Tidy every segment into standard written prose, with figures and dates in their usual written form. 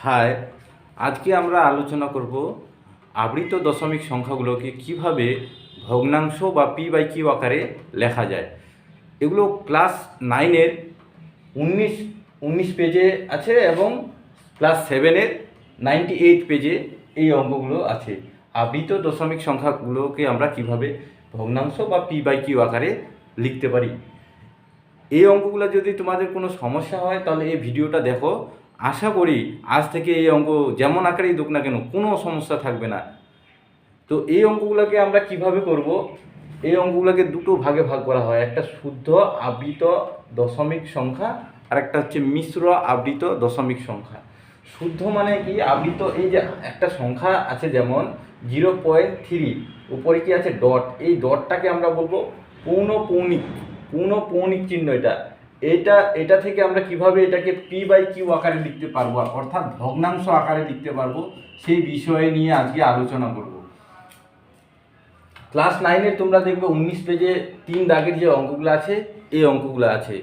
High, আজকে আমরা আলোচনা করব আবৃত দশমিক সংখ্যাগুলোকে কিভাবে ভগ্নাংশ বা পি বাই কিউ আকারে লেখা যায়। এগুলো ক্লাস 9-এর 19 পেজে আছে এবং ক্লাস 7-এর 98 পেজে এই অঙ্কগুলো আছে। আবৃত দশমিক সংখ্যাগুলোকে আমরা কিভাবে ভগ্নাংশ বা পি বাই কিউ আকারে লিখতে পারি। এই অঙ্কগুলো যদি তোমাদের কোনো সমস্যা হয় তাহলে এই ভিডিওটা দেখো। আশা করি আজ থেকে এই অঙ্ক যেমন আকারেই হোক না কেন কোনো সমস্যা থাকবে না। তো এই অঙ্কগুলোকে আমরা কিভাবে করব, এই অঙ্কগুলোকে দুটো ভাগে ভাগ করা হয়। একটা শুদ্ধ আবৃত দশমিক সংখ্যা আর একটা হচ্ছে মিশ্র আবৃত দশমিক সংখ্যা। শুদ্ধ মানে কি, আবৃত এই যে একটা সংখ্যা আছে যেমন 0.3, উপরে কি আছে ডট, এই ডটটাকে আমরা বলবো পৌনঃপৌনিক চিহ্ন। এটা থেকে আমরা কিভাবে এটাকে পি বাই কিউ আকারে লিখতে পারবো, অর্থাৎ ভগ্নাংশ আকারে লিখতে পারবো, সেই বিষয় নিয়ে আজকে আলোচনা করব। ক্লাস 9-এর তোমরা দেখবে 19 পেজে 3 দাগের যে অঙ্কগুলো আছে, এই অঙ্কগুলো আছে।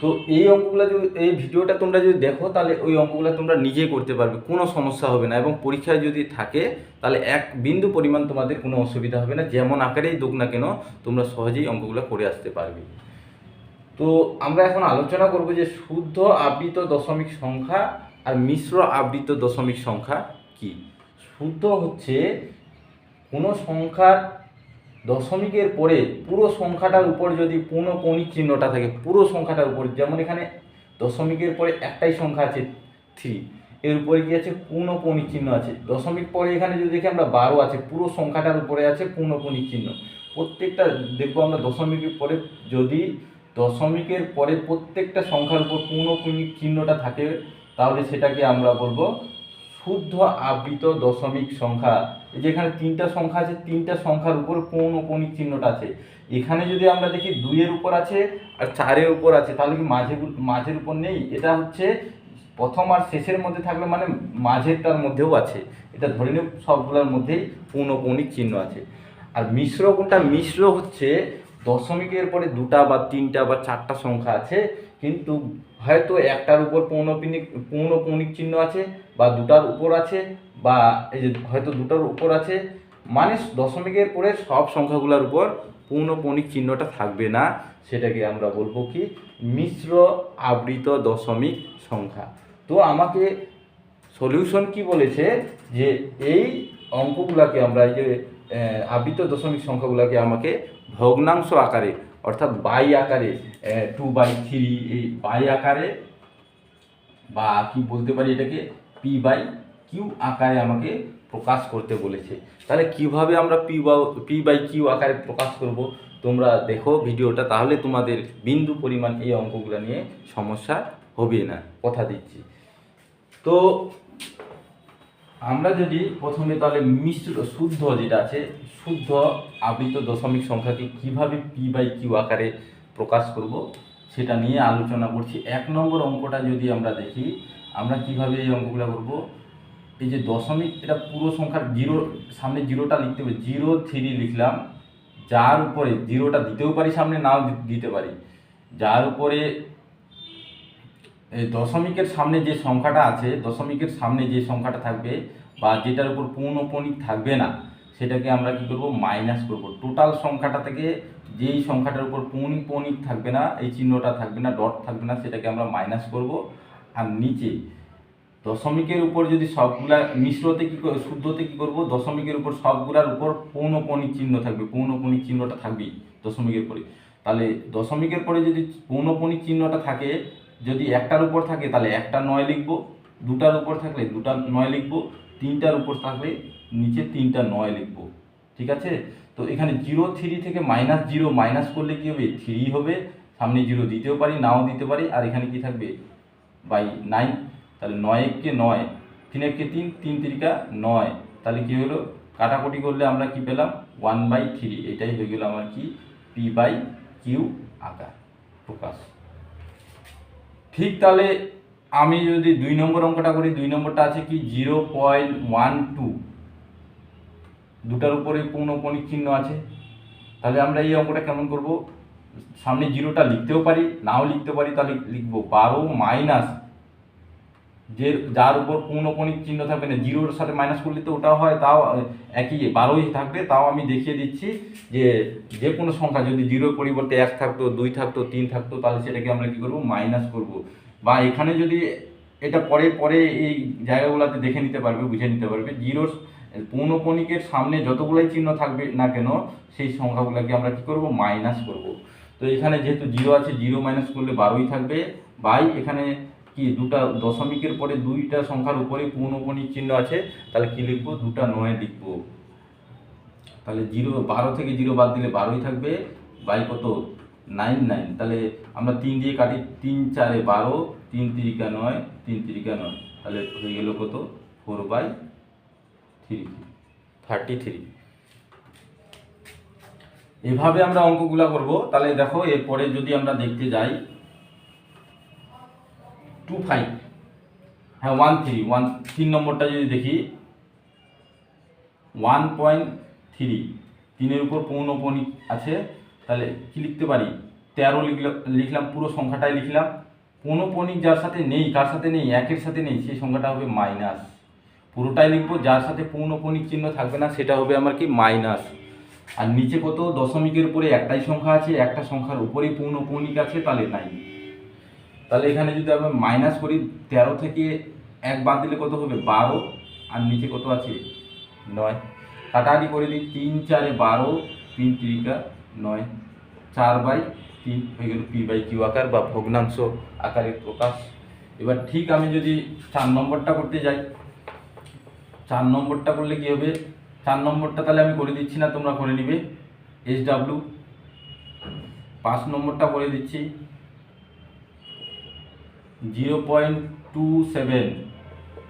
তো এই অঙ্কগুলো যদি এই ভিডিওটা তোমরা যদি দেখো তাহলে ওই অঙ্কগুলো তোমরা নিজেই করতে পারবে, কোনো সমস্যা হবে না। এবং পরীক্ষায় যদি থাকে তাহলে এক বিন্দু পরিমাণ তোমাদের কোনো অসুবিধা হবে না, যেমন আকারেই হোক না কেন তোমরা সহজেই অঙ্কগুলো করে আসতে পারবে। তো আমরা এখন আলোচনা করব যে শুদ্ধ আবৃত দশমিক সংখ্যা আর মিশ্র আবৃত দশমিক সংখ্যা কি। শুদ্ধ হচ্ছে কোনো সংখ্যার দশমিকের পরে পুরো সংখ্যাটার উপর যদি পৌনঃপৌনিক চিহ্নটা থাকে, পুরো সংখ্যাটার উপর, যেমন এখানে দশমিকের পরে একটাই সংখ্যা আছে 3, এর উপরে কি আছে পৌনঃপৌনিক চিহ্ন আছে। দশমিক পরে এখানে যদি দেখি আমরা 12 আছে, পুরো সংখ্যাটার উপরে আছে পৌনঃপৌনিক চিহ্ন। প্রত্যেকটা দেখবো আমরা দশমিকের পরে, যদি দশমিকের পরে প্রত্যেকটা সংখ্যার উপর পৌনঃপৌনিক চিহ্নটা থাকে তাহলে সেটাকে আমরা বলবো শুদ্ধ আবৃত দশমিক সংখ্যা। এই যে এখানে 3টা সংখ্যা আছে, 3টা সংখ্যার উপর পৌনঃপৌনিক চিহ্নটা আছে। এখানে যদি আমরা দেখি 2-এর উপর আছে আর 4-এর উপর আছে, তাহলে কি মাঝের উপর নেই? এটা হচ্ছে প্রথম আর শেষের মধ্যে থাকলে মানে মাঝেরটার মধ্যেও আছে। এটা ধরে নিও সবগুলোর মধ্যেই পৌনঃপৌনিক চিহ্ন আছে। আর মিশ্র কোনটা? মিশ্র হচ্ছে দশমিকের পরে 2টা বা 3টা বা 4টা সংখ্যা আছে, কিন্তু হয়তো একটার উপর পৌনঃপৌনিক চিহ্ন আছে, বা 2টার উপর আছে, বা এই যে হয়তো 2টার উপর আছে, মানে দশমিকের পরে সব সংখ্যাগুলোর উপর পৌনঃপৌনিক চিহ্নটা থাকবে না। সেটাকে আমরা বলবো কি মিশ্র আবৃত দশমিক সংখ্যা। তো আমাকে সলিউশন কি বলেছে যে এই অঙ্কগুলোকে আমরা এই যে আবৃত দশমিক সংখ্যাগুলোকে আমাকে ভগ্নাংশ আকারে, অর্থাৎ বাই আকারে, 2/3 এই বাই আকারে, বা কি বলতে পারি এটাকে পি বাই কিউ আকারে আমাকে প্রকাশ করতে বলেছে। তাহলে কিভাবে আমরা পি বাই কিউ আকারে প্রকাশ করব তোমরা দেখো ভিডিওটা, তাহলে তোমাদের বিন্দু পরিমাণ এই অঙ্কগুলো নিয়ে সমস্যা হবে না, কথা দিচ্ছি। তো আমরা যদি প্রথমে তাহলে শুদ্ধ যেটা আছে, শুদ্ধ আবৃত দশমিক সংখ্যাকে কিভাবে পি বাই কিউ আকারে প্রকাশ করব সেটা নিয়ে আলোচনা করছি। 1 নম্বর অঙ্কটা যদি আমরা দেখি, আমরা কিভাবে এই অঙ্কগুলো করব। এই যে দশমিক, এটা পুরো সংখ্যার সামনে 0টা লিখতে হবে, 0-3 লিখলাম। যার উপরে 0টা দিতেও পারি সামনে, নাও দিতে পারি। যার উপরে এই দশমিকের সামনে যে সংখ্যাটা আছে, দশমিকের সামনে যে সংখ্যাটা থাকবে বা যেটার উপর পৌনঃপৌনিক থাকবে না, সেটাকে আমরা কি করব মাইনাস করব। টোটাল সংখ্যাটা থেকে যেই সংখ্যাটার উপর পৌনঃপৌনিক থাকবে না, এই চিহ্নটা থাকবে না, ডট থাকবে না, সেটাকে আমরা মাইনাস করব। আর নিচে দশমিকের উপর যদি সবগুলা মিশ্রতে কি শুদ্ধতে কি করব, দশমিকের উপর সবগুলার উপর পৌনঃপৌনিক চিহ্ন থাকবে, পৌনঃপৌনিক চিহ্নটা থাকবেই দশমিকের পরে। তাহলে দশমিকের পরে যদি পৌনঃপৌনিক চিহ্নটা থাকে, যদি একটার উপর থাকে তাহলে একটা 9 লিখব, 2টার উপর থাকলে 2টা 9 লিখব, 3টার উপর থাকলে নিচে 3টা 9 লিখব। ঠিক আছে? তো এখানে 0-3 থেকে -0 মাইনাস করলে কি হবে 3 হবে, সামনে 0 দিতেও পারি নাও দিতে পারি, আর এখানে কি থাকবে বাই 9। তাহলে 9-1 9, 3-1 3, 3-3 9, তাহলে কি হলো কাটাকুটি করলে আমরা কি পেলাম 1/3। এটাই হয়ে গেল আমার কি পি বাই কিউ আকার প্রকাশ। ঠিক, তাহলে আমি যদি 2 নম্বর অঙ্কটা করি, 2 নম্বরটা আছে কি 0.12, 2টার উপরে পৌনঃপৌনিক চিহ্ন আছে। তাহলে আমরা এই অঙ্কটা কেমন করব, সামনে 0টা লিখতেও পারি নাও লিখতে পারি, তাহলে লিখব 12 - যে যার উপর পূর্ণকণিক চিহ্ন থাকবে না, জিরোর সাথে মাইনাস করলে তো ওটাও হয়, তাও একই 12ই থাকবে। তাও আমি দেখিয়ে দিচ্ছি যে যে কোনো সংখ্যা যদি জিরোর পরিবর্তে 1 থাকতো, 2 থাকতো, 3 থাকতো, তাহলে সেটাকে আমরা কী করবো, মাইনাস করব। বা এখানে যদি এটা পরে পরে এই জায়গাগুলোতে দেখে নিতে পারবে, বুঝে নিতে পারবে, জিরোর পূর্ণকণিকের সামনে যতগুলাই চিহ্ন থাকবে না কেন সেই সংখ্যাগুলোকে আমরা কী করব, মাইনাস করব। তো এখানে যেহেতু জিরো আছে, জিরো মাইনাস করলে 12ই থাকবে, বাই এখানে কি দুটা দশমিকের পরে দুইটা সংখ্যার উপরে পূর্ণকণিক চিহ্ন আছে, তাহলে কি লিখবো, 2টা 9 লিখবো। তাহলে 12 থেকে 0 বাদ দিলে 12ই থাকবে, বাই কত, 9 9। তাহলে আমরা 3 দিয়ে কাটি, 3 4 12, 3 3 9, 3 3 9, তাহলে হয়ে গেল কত, 4/3, 33। এভাবে আমরা অঙ্কগুলা করব। তাহলে দেখো এরপরে যদি আমরা দেখতে যাই 25, হ্যাঁ 3 নম্বরটা যদি দেখি 1.3, 3-এর উপর পৌনঃপুনিক আছে, তাহলে কি লিখতে পারি, 13 লিখলাম, পুরো সংখ্যাটাই লিখলাম। পৌনঃপুনিক যার সাথে নেই, কার সাথে নেই, 1-এর সাথে নেই, সেই সংখ্যাটা হবে মাইনাস, পুরোটাই লিখবো। যার সাথে পৌনঃপুনিক চিহ্ন থাকবে না সেটা হবে আমার কি, মাইনাস। আর নিচে কত, দশমিকের উপরে একটাই সংখ্যা আছে, একটা সংখ্যার উপরেই পৌনঃপুনিক আছে, তাহলে নাই। তাহলে এখানে যদি আমরা মাইনাস করি, 13 থেকে 1 বাদ দিলে কত হবে, 12, আর নিচে কত আছে, 9। কাটাকাটি করে দিই, 3 4 12, 3 3 9, 4/3 হয়ে গেল p/q আকার বা ভগ্নাংশ আকারে প্রকাশ। এবার ঠিক আমি যদি 4 নম্বরটা করতে যাই, 4 নম্বরটা করলে কি হবে, 4 নম্বরটা তাহলে আমি করে দিচ্ছি না, তোমরা করে নিবে, SW। 5 নম্বরটা করে দিচ্ছি 0.27।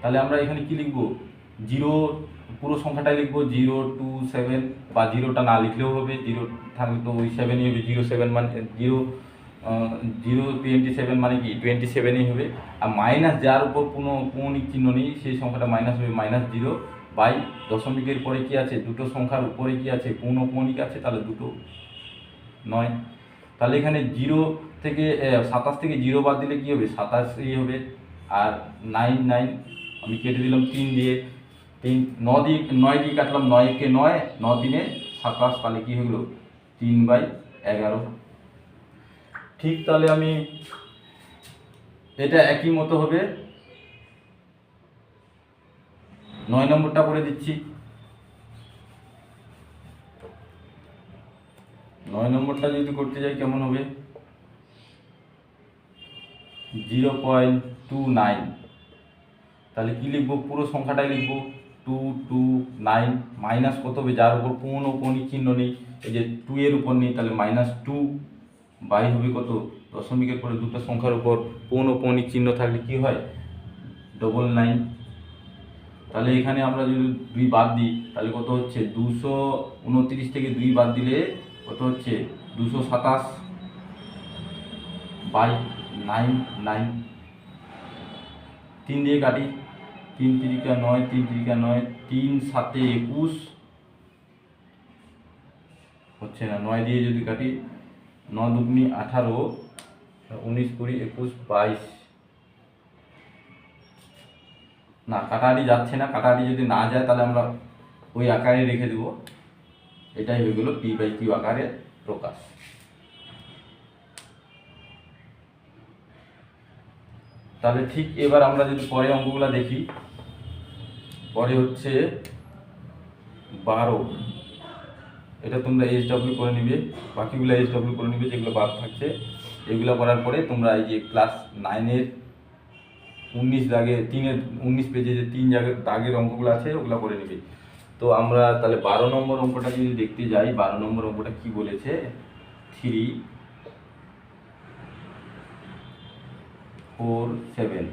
তাহলে আমরা এখানে কি লিখবো, 0 পুরো সংখ্যাটাই লিখবো, 027, বা 0টা না লিখলেও হবে, 0 থাকলে তো ওই 7ই হবে, 07 মানে 0.27 মানে কি 27ই হবে। আর মাইনাস যার উপর কোনো পৌনিক চিহ্ন নেই সেই সংখ্যাটা মাইনাস হবে, -0 বাই দশমিকের পরে কি আছে, দুটো সংখ্যার উপরে কি আছে, পৌনঃপুনিক আছে, তাহলে 2 9। তাহলে এখানে 0 থেকে 27 থেকে 0 বাদ দিলে কি হবে, 27ই হবে। আর 9 9 আমি কেটে দিলাম 3 দিয়ে, 9 দিয়ে কাটলাম, 9 কে 9, 9 3 27, তাহলে কি হলো, 3/11। ঠিক, তাহলে আমি এটা একই মতো হবে। 9 নম্বরটা করে দিচ্ছি, 9 নম্বরটা যদি করতে যাই কেমন হবে, 0.29। তাহলে কি লিখবো, পুরো সংখ্যাটাই লিখবো, 229 মাইনাস কত হবে, যার উপর পৌনঃপুনিক চিহ্ন নেই, এই যে 2 এর উপর নেই, তাহলে -2 বাই হবে কত, দশমিকের পরে দুটো সংখ্যার উপর পৌনঃপুনিক চিহ্ন থাকলে কি হয়, 99। তাহলে এখানে আমরা যদি 2 বাদ দিই তাহলে কত হচ্ছে, 229 থেকে 2 বাদ দিলে কত হচ্ছে, 227/9। 3 দিয়ে কাটি, 3 3 9, 3 3 9, 3 7 21 হচ্ছে না, 9 দিয়ে যদি কাটি, 9 2 18, 19 20 21 22, না কাটাকাটি যাচ্ছে না, কাটাকাটি যদি না যায় তাহলে আমরা ওই আকারে রেখে দেব। এটাই হয়ে গেল p/q আকারে প্রকাশ। তাহলে ঠিক এবার আমরা যদি পরে অঙ্কগুলো দেখি, পরে হচ্ছে 12, এটা তোমরা SW করে নিবে, বাকিগুলো SW করে নিবে, যেগুলো বাদ থাকছে এগুলো করার পরে তোমরা এই যে ক্লাস 9-এর 19 দাগে 3-এর 19 পেজে যে 3 জায়গার দাগের অঙ্কগুলো আছে ওগুলো করে নিবে। তো আমরা তাহলে 12 নম্বর অঙ্কটা যদি দেখতে যাই, 12 নম্বর অঙ্কটা কি বলেছে, 3 4 7।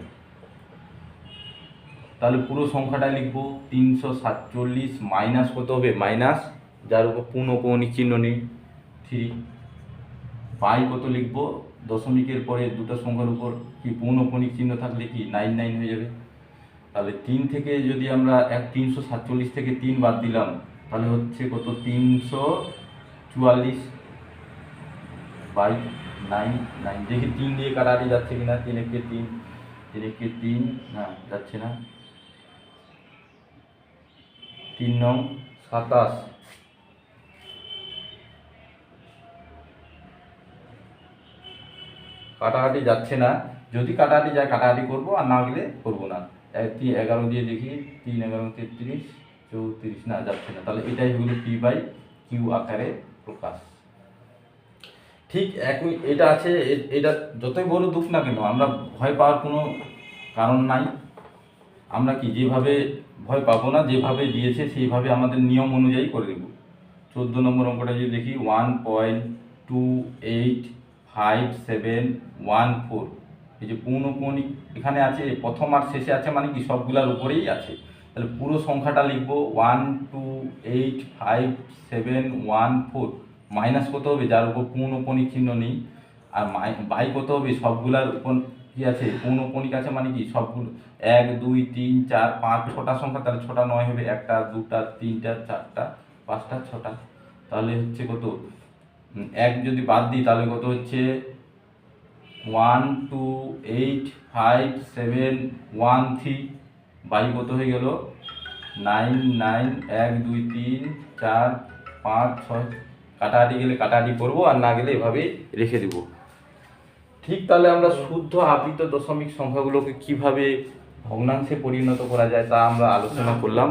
তাহলে পুরো সংখ্যাটাই লিখবো, 347 মাইনাস কত হবে, মাইনাস যার উপর পৌনঃপুনিক চিহ্ন নেই 3, বাই কত লিখবো, দশমিকের পরে দুটো সংখ্যার উপর কি পৌনঃপুনিক চিহ্ন থাকলে কি 9 9 হয়ে যাবে। তাহলে 3 থেকে যদি আমরা 347 থেকে 3 বাদ দিলাম তাহলে হচ্ছে কত, 344/9 9। দেখি 3 দিয়ে কাটাকাটি যাচ্ছে কিনা, 3 একে 3, 3 একে 3, না যাচ্ছে না, 3 নং 27, কাটাকাটি যাচ্ছে না, যদি কাটাকাটি যায় কাটাকাটি করবো, আর না গেলে করবো না। 11 দিয়ে দেখি, 3 11 33 34, না যাচ্ছে না, তাহলে এটাই হলো পি বাই কিউ আকারে প্রকাশ। ঠিক একই এটা আছে, এটা যতই বড় দুঃখ না কেন আমরা ভয় পাওয়ার কোনো কারণ নাই। আমরা কি যেভাবে ভয় পাবো না, যেভাবে দিয়েছে সেইভাবে আমাদের নিয়ম অনুযায়ী করে দেব। 14 নম্বর অঙ্কটা যদি দেখি 1.28571 এই যে পৌনঃপুনিক এখানে আছে, প্রথম আর শেষে আছে, মানে কি সবগুলার উপরেই আছে। তাহলে পুরো সংখ্যাটা লিখবো 1285714, মাইনাস কত হবে যার উপর পৌনঃপুনিক চিহ্ন নেই, আর বাই কত হবে সবগুলার উপর কি আছে পৌনঃপুনিক আছে, মানে কি সবগুলো 1 2 3 4 5 6টা সংখ্যা, তাহলে 6টা 9 হবে, 1টা 2টা 3টা 4টা 5টা 6টা, তাহলে হচ্ছে কত 1 যদি বাদ দিই তাহলে কত হচ্ছে 1285713, বাই কত হয়ে গেল 9 9 1 2 3 4 5 6, কাটাকাটি গেলে কাটাকাটি করবো, আর না গেলে এভাবে রেখে দেব। ঠিক তাহলে আমরা শুদ্ধ আবৃত দশমিক সংখ্যাগুলোকে কিভাবে ভগ্নাংশে পরিণত করা যায় তা আমরা আলোচনা করলাম।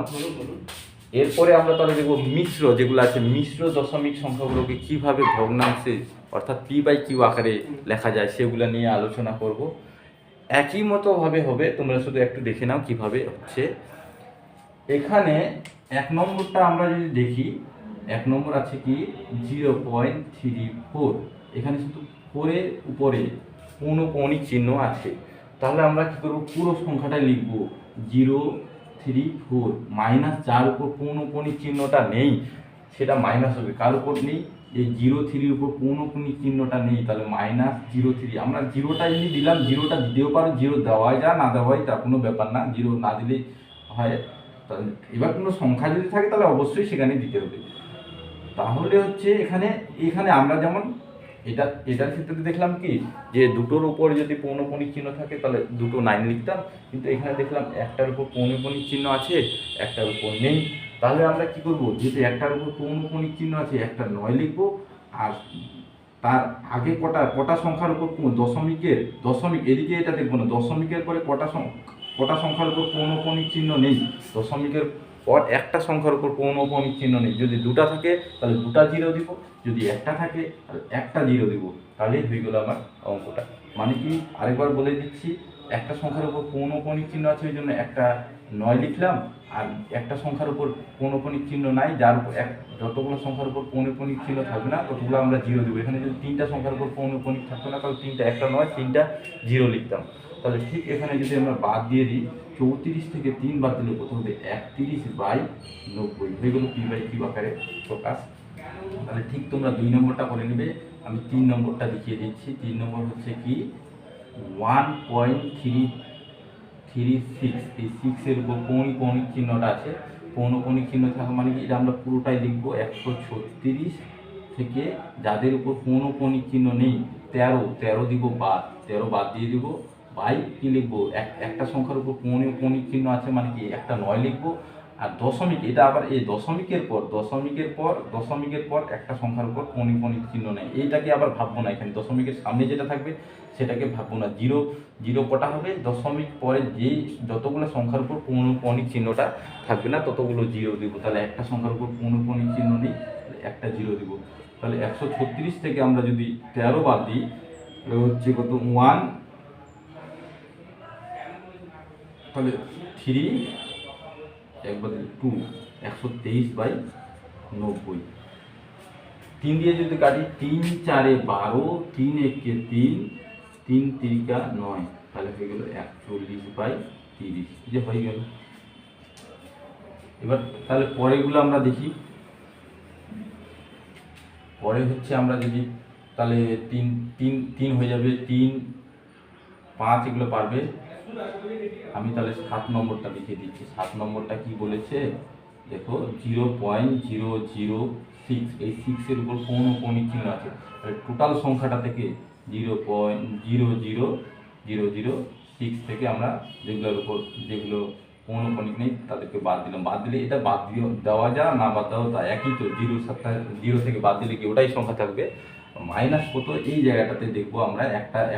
এরপরে আমরা তাহলে দেখব মিশ্র যেগুলো আছে, মিশ্র দশমিক সংখ্যাগুলোকে কিভাবে ভগ্নাংশে অর্থাৎ পি বাই কিউ আকারে লেখা যায় সেগুলো নিয়ে আলোচনা করব। একই মতোভাবে হবে, তোমরা শুধু একটু দেখে নাও কিভাবে হচ্ছে। এখানে 1 নম্বরটা আমরা যদি দেখি, 1 নম্বর আছে কি 0.34, এখানে শুধু 4 এর উপরে পৌনঃপুনিক চিহ্ন আছে, তাহলে আমরা কি করব পুরো সংখ্যাটা লিখব 034, মাইনাস যার উপর পৌনঃপুনিক চিহ্নটা নেই সেটা মাইনাস হবে, কার উপর নেই এই 03 উপর পৌনঃপুনিক চিহ্নটা নেই, তাহলে -03, আমরা জিরোটা এমনি দিলাম, জিরোটা দিতেও পারো, জিরো দেওয়াই যা না দেওয়াই তার কোনো ব্যাপার না, জিরো না দিলেই হয়। এবার কোনো সংখ্যা যদি থাকে তাহলে অবশ্যই সেখানে দিতে হবে। তাহলে হচ্ছে এখানে আমরা যেমন এটার ক্ষেত্রে দেখলাম কি যে দুটোর উপর যদি পৌনঃপুনিক চিহ্ন থাকে তাহলে দুটো 9 লিখতাম, কিন্তু এখানে দেখলাম একটার উপর পৌনঃপুনিক চিহ্ন আছে একটার উপর নেই, তাহলে আমরা কি করব যেহেতু একটার উপর পৌনঃপুনিক চিহ্ন আছে একটা 9 লিখবো, আর তার আগে কটা সংখ্যার উপর দশমিক এদিকে এটা দেখবো না, দশমিকের পরে কটা সংখ্যার উপর পৌনঃপুনিক চিহ্ন নেই, দশমিকের পর একটা সংখ্যার উপর পৌনঃপুনিক চিহ্ন নেই, যদি দুটা থাকে তাহলে দুটা 0 দিব, যদি একটা থাকে তাহলে একটা 0 দিব, তাহলে হয়ে গেল আমার অঙ্কটা। মানে কি আরেকবার বলে দিচ্ছি, একটা সংখ্যার উপর পৌনঃপুনিক চিহ্ন আছে ওই জন্য একটা 9 লিখলাম, আর একটা সংখ্যার উপর পৌনঃপুনিক চিহ্ন নাই, যার উপর যতগুলো সংখ্যার উপর পৌনঃপুনিক চিহ্ন থাকবে না ততগুলো আমরা 0 দেবো। এখানে যদি 3টা সংখ্যার উপর পৌনঃপুনিক থাকতো না তাহলে 3টা, একটা 9 3টা 0 লিখতাম। তাহলে ঠিক এখানে যদি আমরা বাদ দিয়ে দিই 34 থেকে 3 বাদ দিলে কত হবে 31/90, হয়ে গেল পি বাই কিউ আকারে প্রকাশ। তাহলে ঠিক তোমরা 2 নম্বরটা করে নেবে, আমি 3 নম্বরটা দেখিয়ে দিচ্ছি। 3 নম্বর হচ্ছে কি 1.336, এই 6 এর উপর পৌনঃপুনিক চিহ্নটা আছে, পৌনঃপুনিক চিহ্ন থাকা মানে কি এটা আমরা পুরোটাই লিখবো 136 থেকে যাদের উপর পৌনঃপুনিক চিহ্ন নেই 13 দিব বাদ, 13 বাদ দিয়ে দিব, বাই কি লিখবো একটা সংখ্যার উপর পৌনঃপুনিক চিহ্ন আছে মানে কি একটা 9 লিখবো, আর দশমিক এটা আবার এই দশমিকের পর একটা সংখ্যার উপর পৌনঃপুনিক চিহ্ন নেই, এইটাকে আবার ভাববো না, এখানে দশমিকের সামনে যেটা থাকবে সেটাকে ভাববো না, জিরো কটা হবে দশমিক পরে যেই যতগুলো সংখ্যার উপর পৌনঃপুনিক চিহ্নটা থাকবে না ততগুলো 0 দিব, তাহলে একটা সংখ্যার উপর পৌনঃপুনিক চিহ্ন নেই একটা 0 দিব, তাহলে 136 থেকে আমরা যদি 13 বাদ দিই তাহলে হচ্ছে কত 1, তাহলে 3 একবার 2, 123/90, 3 দিয়ে যদি কাটি 3 4 12, 3 1 3, 3 3 9, তাহলে হয়ে গেল 41/30, যে হয়ে গেল। এবার তাহলে পরেগুলো আমরা দেখি, পরে হচ্ছে আমরা যদি তাহলে 3 হয়ে যাবে, 3 5 এগুলো পারবে। আমি তাহলে 7 নম্বরটা লিখে দিচ্ছি। 7 নম্বরটা কি বলেছে দেখো 0.006, এই 6 এর উপর পৌনঃপুনিক চিহ্ন আছে, তাহলে টোটাল সংখ্যাটা থেকে 0.00006 সিক্স থেকে আমরা যেগুলোর উপর যেগুলো পৌনঃপুনিক নেই তাদেরকে বাদ দিলাম। বাদ দিলে এটা বাদ দেওয়া যায় না বাদ দেওয়া তা একই তো, জিরো থেকে বাদ দিলে কি ওটাই সংখ্যা থাকবে। মাইনাস কত এই জায়গাটাতে দেখবো আমরা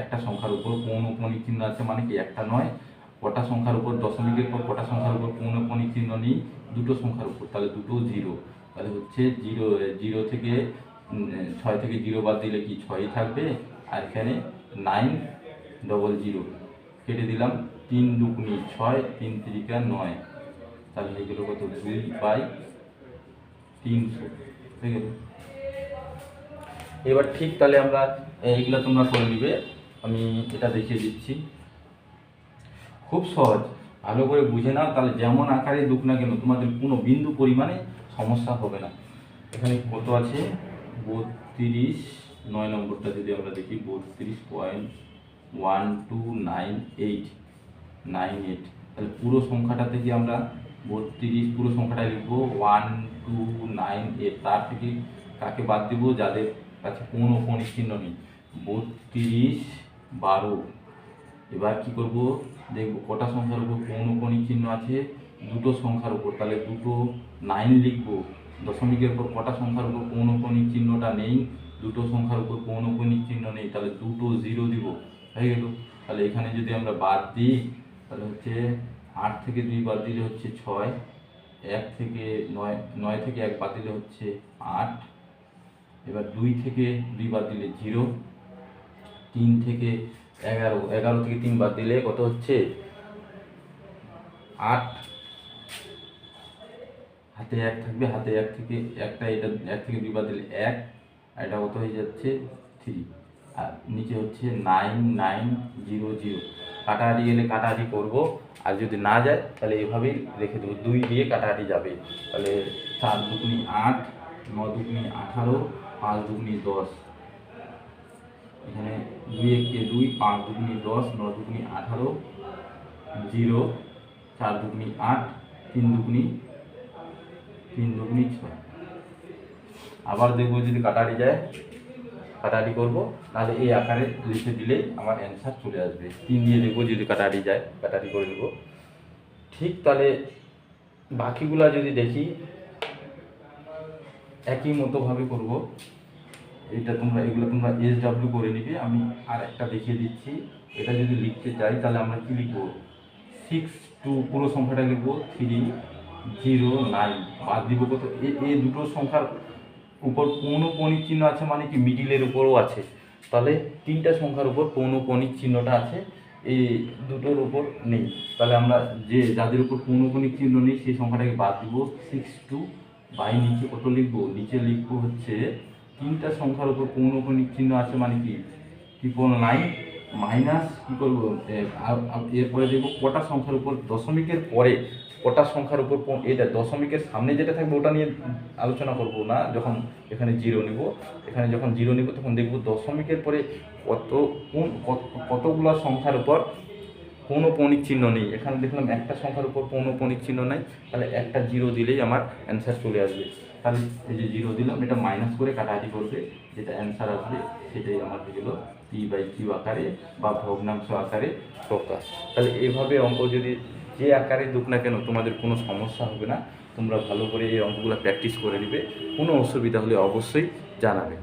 একটা সংখ্যার উপর পৌনঃপুনিক চিহ্ন আছে মানে কি একটা নয়, কটা সংখ্যার উপর দশমিকের পর কটা সংখ্যার উপর পৌনঃপুনিক চিহ্ন নেই, দুটো সংখ্যার উপর, তাহলে দুটো জিরো, তাহলে হচ্ছে জিরো থেকে 6 থেকে 0 বাদ দিলে কি 6ই থাকবে, আর এখানে 900 কেটে দিলাম, 3 দুগুনি 6, 3 তিরিকা 9, তাহলে এগুলো কত 2/300 হয়ে গেল। এবার ঠিক তাহলে আমরা এইগুলো তোমরা করে নিবে, আমি এটা দেখিয়ে দিচ্ছি, খুব সহজ, ভালো করে বুঝে নাও, তাহলে যেমন আকারে দুক না কেন তোমাদের কোনো বিন্দু পরিমাণে সমস্যা হবে না। এখানে কত আছে 32, 9 নম্বরটা যদি আমরা দেখি 32.129898, তাহলে পুরো সংখ্যাটা থেকে আমরা 32 পুরো সংখ্যাটা লিখবো 1298, তার থেকে কাকে বাদ দিব যাদের কাছে পৌনঃপুনিক চিহ্ন নেই, 32 12। এবার কি করব দেখব কটা সংখ্যার উপর পৌনঃপুনিক চিহ্ন আছে, দুটো সংখ্যার উপর, তাহলে দুটো 9 লিখবো, দশমিকের পর কটা সংখ্যার উপর পৌনঃপুনিক চিহ্নটা নেই, দুটো সংখ্যার উপর পৌনঃপুনিক চিহ্ন নেই, তাহলে দুটো 0 দিব, হয়ে গেল। তাহলে এখানে যদি আমরা বাদ দিই তাহলে হচ্ছে 8 থেকে 2 বাদ দিলে হচ্ছে 6, 1 থেকে 9 থেকে 1 বাদ দিলে হচ্ছে 8, এবার 2 থেকে 2 বাদ দিলে 0, 3 থেকে 11, 11 থেকে 3 বাদ দিলে কত হচ্ছে 8, হাতে 1 থাকবে, হাতে 1 থেকে একটা, এটা 1 থেকে 2 বাদ দিলে 1, আর এটা কত হয়ে যাচ্ছে 3, আর নিচে হচ্ছে 9900। কাটাকাটি গেলে কাটাকাটি করব, আর যদি না যায় তাহলে এভাবেই রেখে দেবো, 2 দিয়ে কাটাকাটি যাবে, তাহলে 4 দুগুনি 8, 9 দুগুনি 18, 5 দুগুনি 10, এখানে 2 একে 2, 5 দুগুনি 10, 9 দুগুনি 18, 0, 4 দুগুনি 8, 3 দুগুনি 6। আবার দেখবো যদি কাটাকাটি যায়, কাটাকাটি করবো, নাহলে এই আকারে লিখে দিলেই আমার অ্যান্সার চলে আসবে। 3 দিয়ে দেখবো যদি কাটাকাটি যায়, কাটাকাটি করে নেবো। ঠিক তাহলে বাকিগুলা যদি দেখি একই মতোভাবে করব, এগুলো তোমরা SW করে নিবে, আমি আর একটা দেখিয়ে দিচ্ছি। এটা যদি লিখতে চাই তাহলে আমরা কি লিখবো 62, পুরো সংখ্যাটা লিখবো 309, বাদ দিব কত, এই দুটো সংখ্যার উপর পৌনঃপুনিক চিহ্ন আছে মানে কি মিডিলের উপরও আছে, তাহলে 3টা সংখ্যার উপর পৌনঃপুনিক চিহ্নটা আছে, এই দুটোর উপর নেই, তাহলে আমরা যাদের উপর পৌনঃপুনিক চিহ্ন নেই সেই সংখ্যাটাকে বাদ দিব। 62 বাই নিচে কত লিখবো, নিচে লিখবো হচ্ছে 3টা সংখ্যার উপর পৌনঃপুনিক চিহ্ন আছে মানে কি 999 মাইনাস কি করবো, এরপরে দেখবো কটা সংখ্যার উপর দশমিকের পরে কটা সংখ্যার উপর, এটা দশমিকের সামনে যেটা থাকবে ওটা নিয়ে আলোচনা করব না, যখন এখানে 0 নিব, এখানে যখন 0 নিব তখন দেখব দশমিকের পরে কতগুলো সংখ্যার উপর পৌনঃপুনিক চিহ্ন নেই। এখানে দেখলাম একটা সংখ্যার উপর পৌনঃপুনিক চিহ্ন নেই, তাহলে একটা 0 দিলেই আমার অ্যান্সার চলে আসবে। তাহলে এই যে 0 দিলাম, এটা মাইনাস করে কাটাকাটি করবে, যেটা অ্যান্সার আসবে সেটাই আমার হয়ে গেল P/Q আকারে বা ভগ্নাংশ আকারে প্রকাশ। তাহলে এইভাবে অঙ্ক যদি যে আকারে দুক না কেন তোমাদের কোনো সমস্যা হবে না, তোমরা ভালো করে এই অঙ্কগুলো প্র্যাকটিস করে নেবে, কোনো অসুবিধা হলে অবশ্যই জানাবে।